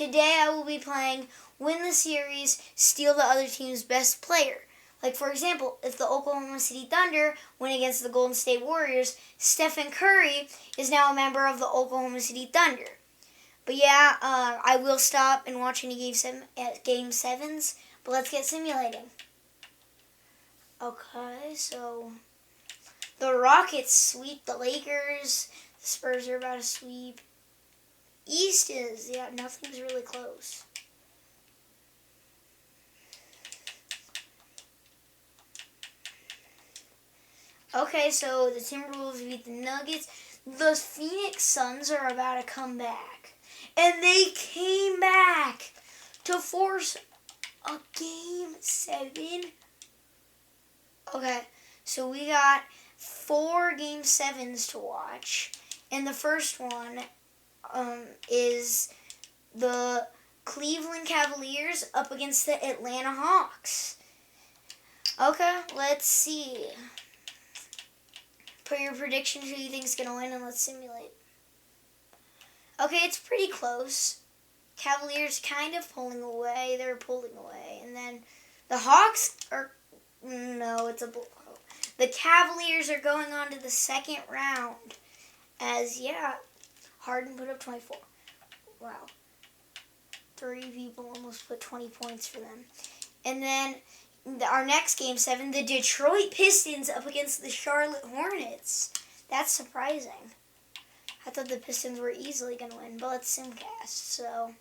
Today I will be playing Win the Series, Steal the Other Team's Best Player. Like, for example, if the Oklahoma City Thunder win against the Golden State Warriors, Stephen Curry is now a member of the Oklahoma City Thunder. But yeah, I will stop and watch any game sevens, but let's get simulating. Okay, so the Rockets sweep the Lakers. The Spurs are about to sweep. East is, yeah, nothing's really close. Okay, so the Timberwolves beat the Nuggets. The Phoenix Suns are about to come back. And they came back to force a game 7. Okay, so we got 4 game 7s to watch. And the first one is the Cleveland Cavaliers up against the Atlanta Hawks. Okay, let's see. Put your predictions who you think is going to win and let's simulate. Okay, it's pretty close. Cavaliers kind of pulling away. They're pulling away. And then the Hawks are... No, it's a blowout. The Cavaliers are going on to the second round. As, yeah, Harden put up 24. Wow. 3 people almost put 20 points for them. And then our next game 7, the Detroit Pistons up against the Charlotte Hornets. That's surprising. I thought the Pistons were easily going to win, but let's simcast. So,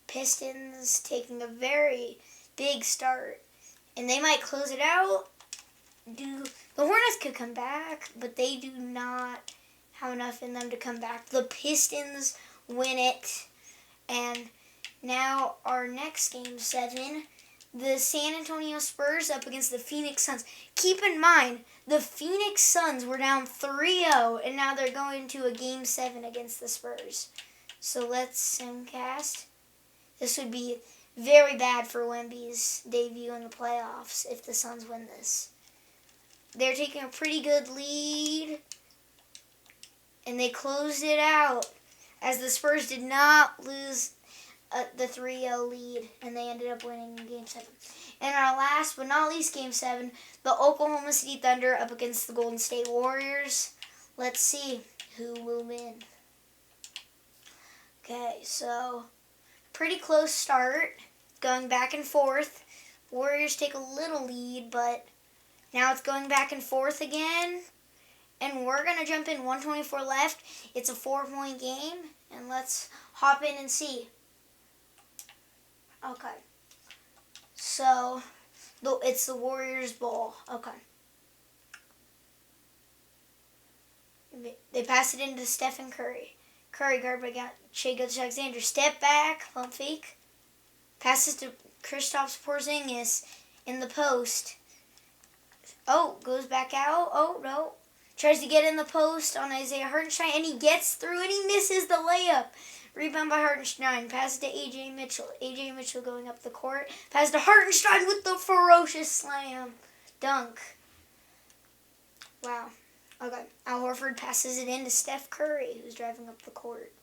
Pistons taking a very big start. And they might close it out. The Hornets could come back, but they do not have enough in them to come back. The Pistons win it. And now our next game 7, the San Antonio Spurs up against the Phoenix Suns. Keep in mind, the Phoenix Suns were down 3-0, and now they're going to a game 7 against the Spurs. So let's simcast. This would be very bad for Wemby's debut in the playoffs if the Suns win this. They're taking a pretty good lead, and they closed it out as the Spurs did not lose the 3-0 lead, and they ended up winning Game 7. And our last but not least Game 7, the Oklahoma City Thunder up against the Golden State Warriors. Let's see who will win. Okay, so pretty close start, going back and forth. Warriors take a little lead, but now it's going back and forth again. And we're going to jump in 124 left. It's a 4-point game, and let's hop in and see. Okay. So, it's the Warriors' ball. Okay. They pass it into Stephen Curry. Curry guard by Shai Gilgeous-Alexander. Step back, pump fake. Passes to Kristaps Porzingis in the post. Oh, goes back out. Oh, no. Tries to get in the post on Isaiah Hartenstein, and he gets through, and he misses the layup. Rebound by Hartenstein. Pass to A.J. Mitchell. A.J. Mitchell going up the court. Pass to Hartenstein with the ferocious slam. Dunk. Wow. Okay. Al Horford passes it in to Steph Curry, who's driving up the court.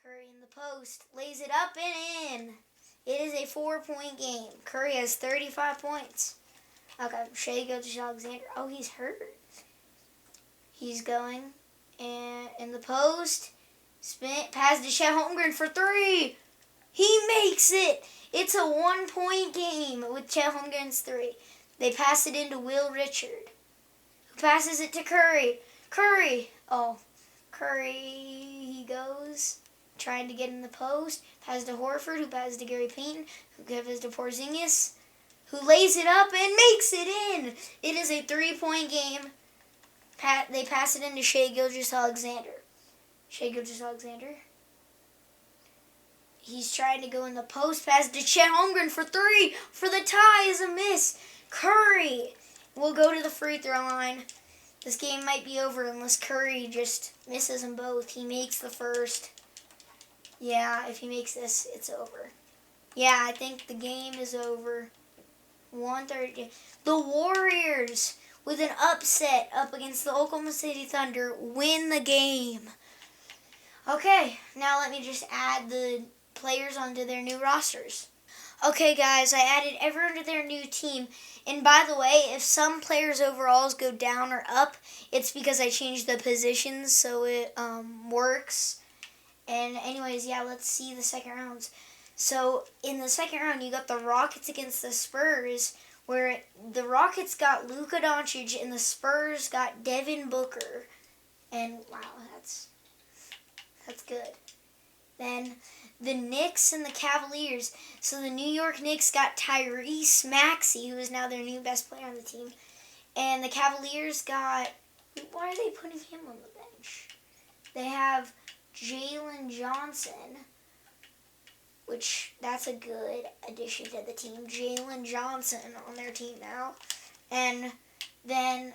Curry in the post. Lays it up and in. It is a 4-point game. Curry has 35 points. Okay, Shai Gilgeous-Alexander. Oh, he's hurt. He's going and in the post. Spin pass to Chet Holmgren for 3. He makes it. It's a 1-point game with Chet Holmgren's 3. They pass it into Will Richard, who passes it to Curry. Curry. Oh, Curry. He goes trying to get in the post. Passes to Horford, who passes to Gary Payton, who gives to Porzingis, who lays it up and makes it in. It is a 3-point game. They pass it into Shai Gilgeous-Alexander. Shai Gilgeous-Alexander. He's trying to go in the post. Pass to Chet Holmgren for 3. For the tie is a miss. Curry will go to the free throw line. This game might be over unless Curry just misses them both. He makes the first. Yeah, if he makes this, it's over. Yeah, I think the game is over. 1:30. The Warriors with an upset up against the Oklahoma City Thunder, win the game. Okay, now let me just add the players onto their new rosters. Okay, guys, I added everyone to their new team. And by the way, if some players' overalls go down or up, it's because I changed the positions so it works. And anyways, yeah, let's see the second rounds. So in the second round, you got the Rockets against the Spurs, where the Rockets got Luka Doncic and the Spurs got Devin Booker. And wow, that's good. Then the Knicks and the Cavaliers. So the New York Knicks got Tyrese Maxey, who is now their new best player on the team. And the Cavaliers got, why are they putting him on the bench? They have Jalen Johnson, which that's a good addition to the team. Jalen Johnson on their team now. And then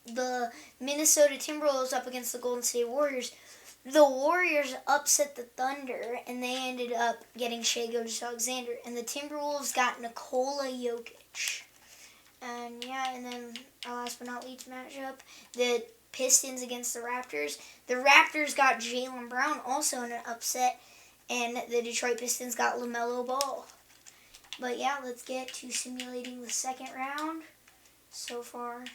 the Minnesota Timberwolves up against the Golden State Warriors. The Warriors upset the Thunder, and they ended up getting Shai Gilgeous-Alexander. And the Timberwolves got Nikola Jokic. And yeah, and then our last but not least matchup, the Pistons against the Raptors. The Raptors got Jaylen Brown, also in an upset, and the Detroit Pistons got LaMelo Ball. But yeah, let's get to simulating the second round. So far,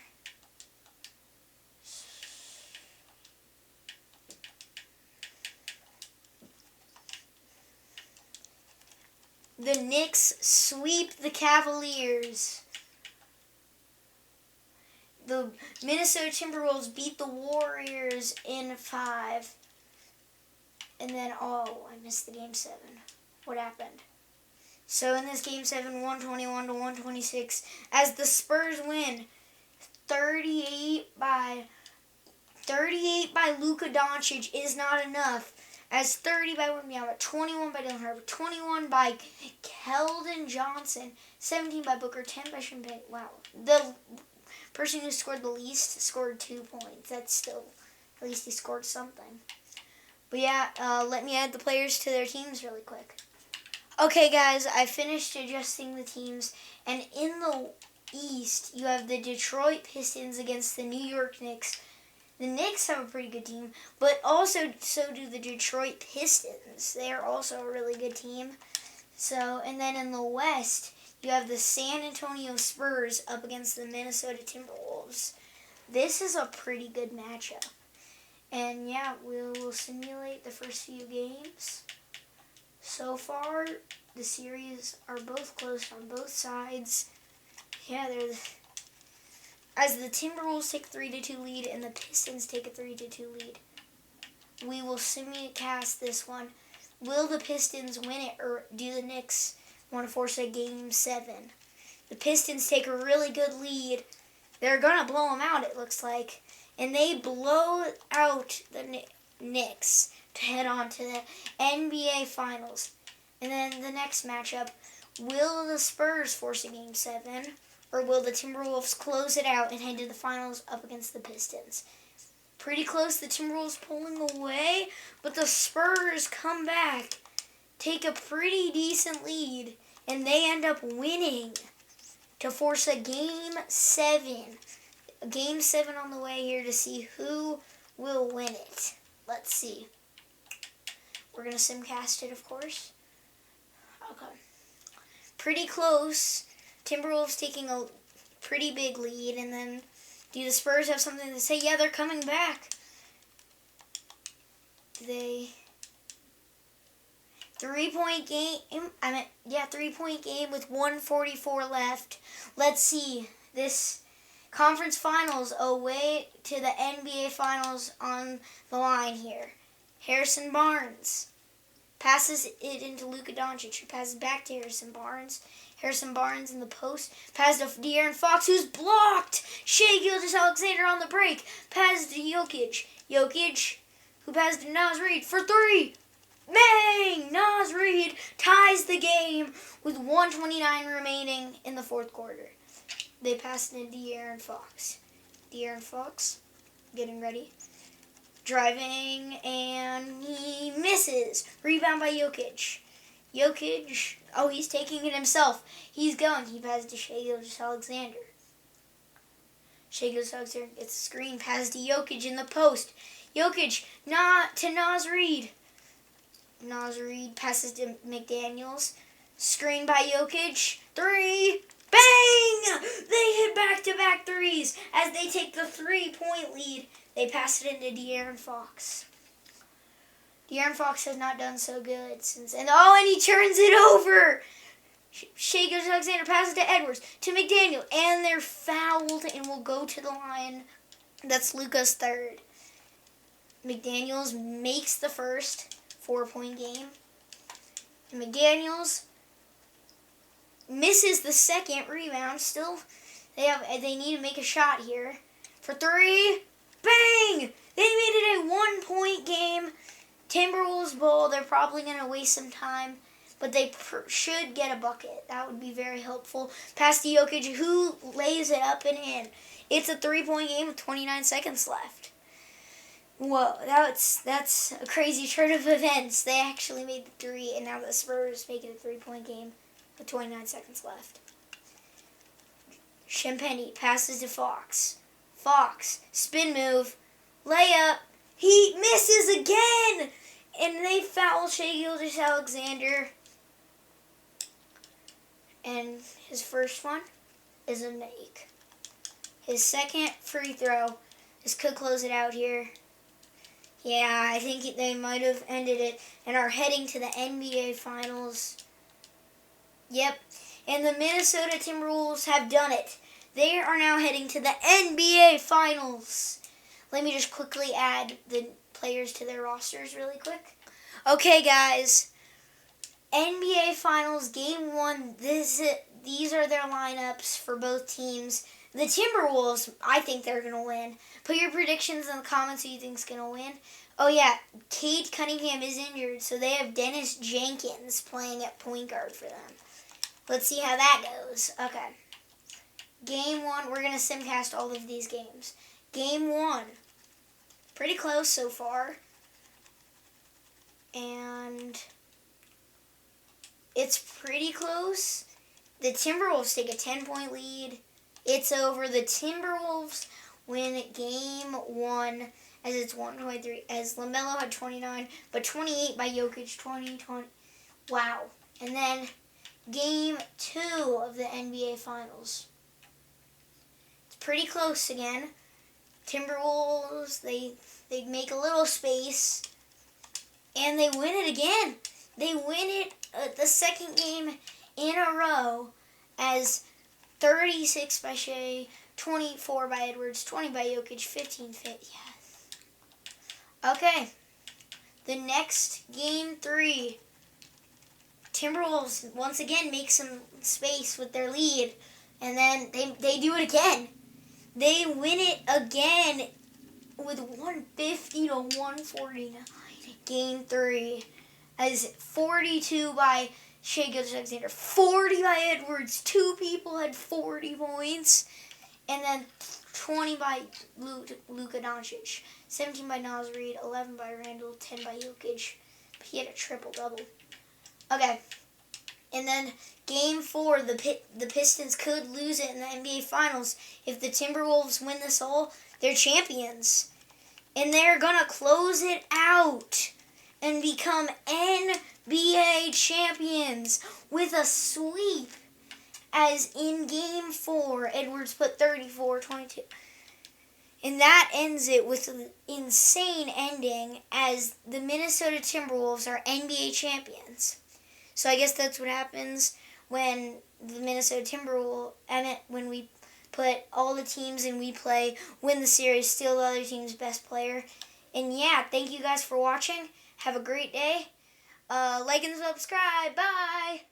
the Knicks sweep the Cavaliers. The Minnesota Timberwolves beat the Warriors in 5. And then, I missed the Game 7. What happened? So in this Game 7, 121 to 126, as the Spurs win 38 by Luka Doncic is not enough. As 30 by Wembanyama, 21 by Dylan Harper, 21 by Keldon Johnson, 17 by Booker, 10 by Champagne. Wow. The person who scored the least scored 2 points. That's still, at least he scored something. But yeah, let me add the players to their teams really quick. Okay, guys, I finished adjusting the teams. And in the East, you have the Detroit Pistons against the New York Knicks. The Knicks have a pretty good team, but also so do the Detroit Pistons. They are also a really good team. So, and then in the West, you have the San Antonio Spurs up against the Minnesota Timberwolves. This is a pretty good matchup. And yeah, we'll simulate the first few games. So far, the series are both close on both sides. Yeah, as the Timberwolves take a 3-2 lead and the Pistons take a 3-2 lead. We will simulcast this one. Will the Pistons win it, or do the Knicks want to force a Game 7? The Pistons take a really good lead. They're going to blow them out, it looks like. And they blow out the Knicks to head on to the NBA Finals. And then the next matchup, will the Spurs force a Game 7? Or will the Timberwolves close it out and head to the finals up against the Pistons? Pretty close, the Timberwolves pulling away, but the Spurs come back, take a pretty decent lead, and they end up winning to force a Game 7. A Game 7 on the way here to see who will win it. Let's see. We're going to simcast it, of course. Okay. Pretty close. Timberwolves taking a pretty big lead, and then do the Spurs have something to say? Yeah, they're coming back. Do they? 3-point game. 3-point game with 1:44 left. Let's see. This conference finals away to the NBA Finals on the line here. Harrison Barnes passes it into Luka Doncic, who passes back to Harrison Barnes. Harrison Barnes in the post. Pass to De'Aaron Fox, who's blocked. Shai Gilgeous-Alexander on the break. Pass to Jokic. Jokic, who passed to Naz Reid for 3. Bang! Naz Reid ties the game with 1:29 remaining in the fourth quarter. They pass it to De'Aaron Fox. De'Aaron Fox getting ready. Driving, and he misses. Rebound by Jokic. Jokic, he's taking it himself. He's going. He passes to Shai Gilgeous-Alexander. Shea Gilgeous-Alexander gets a screen, passes to Jokic in the post. Jokic, not to Naz Reid. Naz Reid passes to McDaniels. Screen by Jokic. 3. Bang! They hit back-to-back threes as they take the 3-point lead. They pass it into De'Aaron Fox. De'Aaron Fox has not done so good since. And he turns it over. Shea Gilgeous-Alexander passes to Edwards, to McDaniel, and they're fouled and will go to the line. That's Luka's third. McDaniels makes the first 4-point game. And McDaniels misses the second rebound. Still, they need to make a shot here. For 3, bang! They made it a 1-point game. Timberwolves ball. They're probably going to waste some time, but they should get a bucket. That would be very helpful. Pass to Jokic, who lays it up and in. It's a 3-point game with 29 seconds left. Whoa, that's a crazy turn of events. They actually made the 3, and now the Spurs make it a 3-point game with 29 seconds left. Shinpenny passes to Fox. Fox, spin move, layup. He misses again! And they foul Shea Gilgeous-Alexander. And his first one is a make. His second free throw. This could close it out here. Yeah, I think they might have ended it and are heading to the NBA Finals. Yep, and the Minnesota Timberwolves have done it. They are now heading to the NBA Finals. Let me just quickly add the players to their rosters really quick. Okay, guys. NBA Finals Game 1. These are their lineups for both teams. The Timberwolves, I think they're going to win. Put your predictions in the comments who you think is going to win. Oh, yeah. Cade Cunningham is injured, so they have Dennis Jenkins playing at point guard for them. Let's see how that goes. Okay. Game 1, we're going to simcast all of these games. Game 1. Pretty close so far. And it's pretty close. The Timberwolves take a 10-point lead. It's over. The Timberwolves win Game 1 as it's 123. As LaMelo had 29, but 28 by Jokic, 20. Wow. And then Game 2 of the NBA Finals. It's pretty close again. Timberwolves, they make a little space, and they win it again. They win it the second game in a row as 36 by Shea, 24 by Edwards, 20 by Jokic, 15 fit. Yes. Okay. The next Game 3. Timberwolves once again make some space with their lead, and then they do it again. They win it again with 150 to 149. Game 3 as 42 by Shea Gilgeous-Alexander, 40 by Edwards. 2 people had 40 points, and then 20 by Luka Doncic, 17 by Naz Reid, 11 by Randall, 10 by Jokic. He had a triple-double. Okay, and then Game 4, the Pistons could lose it in the NBA Finals. If the Timberwolves win this all, they're champions. And they're going to close it out and become NBA champions with a sweep. As in Game 4, Edwards put 34-22. And that ends it with an insane ending as the Minnesota Timberwolves are NBA champions. So I guess that's what happens when the Minnesota Timberwolves, when we put all the teams and we play, win the series, steal the other team's best player. And yeah, thank you guys for watching. Have a great day. Like and subscribe. Bye.